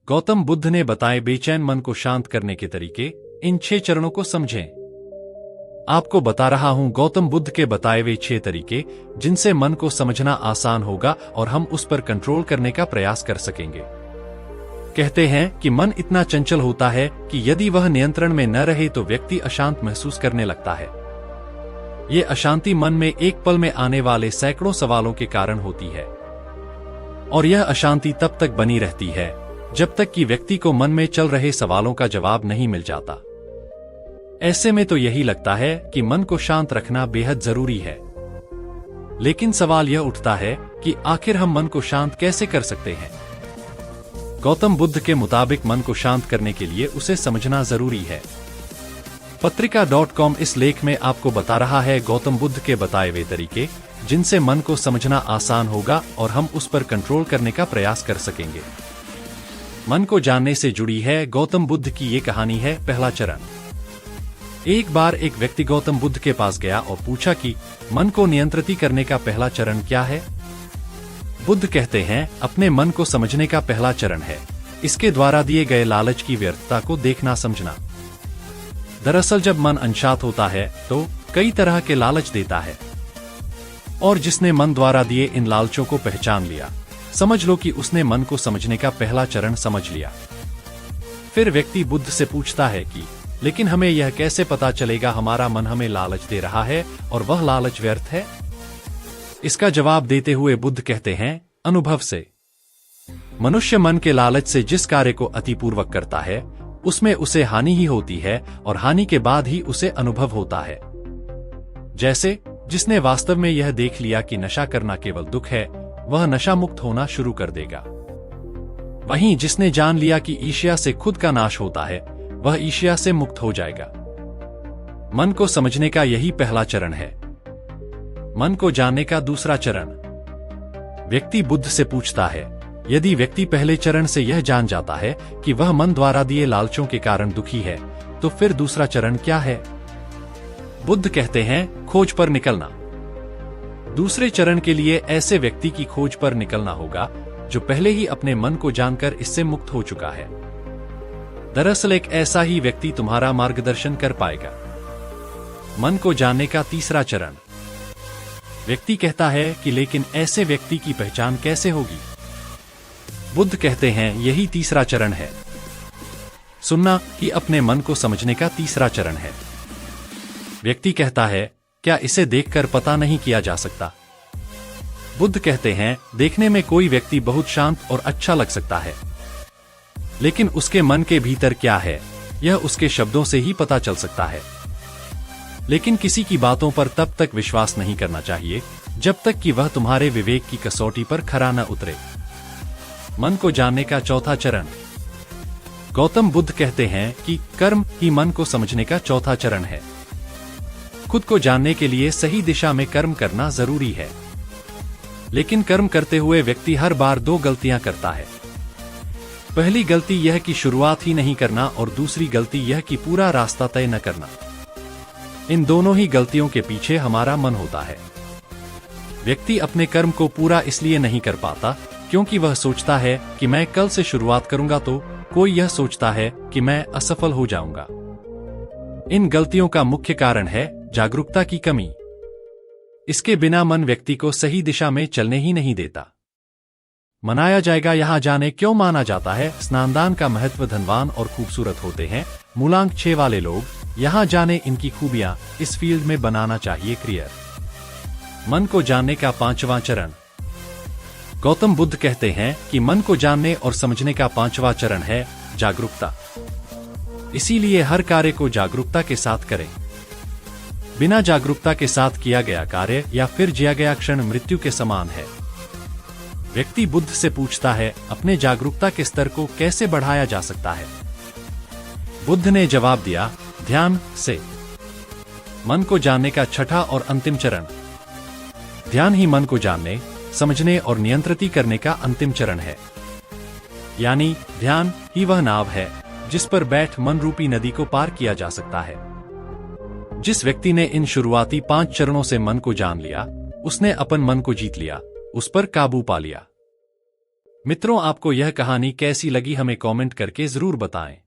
गौतम बुद्ध ने बताए बेचैन मन को शांत करने के तरीके। इन 6 चरणों को समझें। आपको बता रहा हूं गौतम बुद्ध के बताए वे 6 तरीके जिनसे मन को समझना आसान होगा और हम उस पर कंट्रोल करने का प्रयास कर सकेंगे। कहते हैं कि मन इतना चंचल होता है कि यदि वह नियंत्रण में न रहे तो व्यक्ति अशांत महसूस करने लगता है। ये अशांति मन में एक पल में आने वाले सैकड़ों सवालों के कारण होती है, और यह अशांति तब तक बनी रहती है जब तक कि व्यक्ति को मन में चल रहे सवालों का जवाब नहीं मिल जाता। ऐसे में तो यही लगता है कि मन को शांत रखना बेहद जरूरी है। लेकिन सवाल यह उठता है कि आखिर हम मन को शांत कैसे कर सकते हैं? गौतम बुद्ध के मुताबिक मन को शांत करने के लिए उसे समझना जरूरी है। पत्रिका.com इस लेख में आपको बता रहा है गौतम बुद्ध के बताए हुए तरीके जिनसे मन को समझना आसान होगा और हम उस पर कंट्रोल करने का प्रयास कर सकेंगे। मन को जानने से जुड़ी है गौतम बुद्ध की ये कहानी है। पहला चरण। एक बार एक व्यक्ति गौतम बुद्ध के पास गया और पूछा कि मन को नियंत्रित करने का पहला चरण क्या है? बुद्ध कहते हैं अपने मन को समझने का पहला चरण है इसके द्वारा दिए गए लालच की व्यर्थता को देखना समझना। दरअसल जब मन अनशांत होता है तो कई तरह के लालच देता है, और जिसने मन द्वारा दिए इन लालचों को पहचान लिया, समझ लो कि उसने मन को समझने का पहला चरण समझ लिया। फिर व्यक्ति बुद्ध से पूछता है कि लेकिन हमें यह कैसे पता चलेगा हमारा मन हमें लालच दे रहा है और वह लालच व्यर्थ है? इसका जवाब देते हुए बुद्ध कहते हैं अनुभव से। मनुष्य मन के लालच से जिस कार्य को अतिपूर्वक करता है उसमें उसे हानि ही होती है और हानि के बाद ही उसे अनुभव होता है। जैसे जिसने वास्तव में यह देख लिया कि नशा करना केवल दुख है, वह नशा मुक्त होना शुरू कर देगा। वहीं जिसने जान लिया कि ईर्ष्या से खुद का नाश होता है, वह ईर्ष्या से मुक्त हो जाएगा। मन को समझने का यही पहला चरण है। मन को जानने का दूसरा चरण। व्यक्ति बुद्ध से पूछता है यदि व्यक्ति पहले चरण से यह जान जाता है कि वह मन द्वारा दिए लालचों के कारण दुखी है, तो फिर दूसरा चरण क्या है? बुद्ध कहते हैं खोज पर निकलना। दूसरे चरण के लिए ऐसे व्यक्ति की खोज पर निकलना होगा जो पहले ही अपने मन को जानकर इससे मुक्त हो चुका है। दरअसल एक ऐसा ही व्यक्ति तुम्हारा मार्गदर्शन कर पाएगा। मन को जानने का तीसरा चरण। व्यक्ति कहता है कि लेकिन ऐसे व्यक्ति की पहचान कैसे होगी? बुद्ध कहते हैं यही तीसरा चरण है। सुनना ही अपने मन को समझने का तीसरा चरण है। व्यक्ति कहता है क्या इसे देखकर पता नहीं किया जा सकता? बुद्ध कहते हैं देखने में कोई व्यक्ति बहुत शांत और अच्छा लग सकता है, लेकिन उसके मन के भीतर क्या है यह उसके शब्दों से ही पता चल सकता है। लेकिन किसी की बातों पर तब तक विश्वास नहीं करना चाहिए जब तक कि वह तुम्हारे विवेक की कसौटी पर खरा न उतरे। मन को जानने का चौथा चरण। गौतम बुद्ध कहते हैं कि कर्म ही मन को समझने का चौथा चरण है। खुद को जानने के लिए सही दिशा में कर्म करना जरूरी है, लेकिन कर्म करते हुए व्यक्ति हर बार 2 गलतियां करता है। पहली गलती यह कि शुरुआत ही नहीं करना और दूसरी गलती यह कि पूरा रास्ता तय न करना। इन दोनों ही गलतियों के पीछे हमारा मन होता है। व्यक्ति अपने कर्म को पूरा इसलिए नहीं कर पाता क्योंकि वह सोचता है कि मैं कल से शुरुआत करूंगा, तो कोई यह सोचता है कि मैं असफल हो जाऊंगा। इन गलतियों का मुख्य कारण है जागरूकता की कमी। इसके बिना मन व्यक्ति को सही दिशा में चलने ही नहीं देता। मनाया जाएगा यहाँ जाने क्यों माना जाता है स्नानदान का महत्व धनवान और खूबसूरत होते हैं मूलांक 6 वाले लोग, यहाँ जाने इनकी खूबियां इस फील्ड में बनाना चाहिए करियर। मन को जानने का 5वां चरण। गौतम बुद्ध कहते हैं कि मन को जानने और समझने का 5वां चरण है जागरूकता। इसीलिए हर कार्य को जागरूकता के साथ करें। बिना जागरूकता के साथ किया गया कार्य या फिर जिया गया क्षण मृत्यु के समान है। व्यक्ति बुद्ध से पूछता है अपने जागरूकता के स्तर को कैसे बढ़ाया जा सकता है? बुद्ध ने जवाब दिया ध्यान से। मन को जानने का 6ठा और अंतिम चरण। ध्यान ही मन को जानने, समझने और नियंत्रित करने का अंतिम चरण है। यानी ध्यान ही वह नाव है जिस पर बैठ मन रूपी नदी को पार किया जा सकता है। जिस व्यक्ति ने इन शुरुआती 5 चरणों से मन को जान लिया, उसने अपन मन को जीत लिया, उस पर काबू पा लिया। मित्रों, आपको यह कहानी कैसी लगी हमें कमेंट करके जरूर बताएं।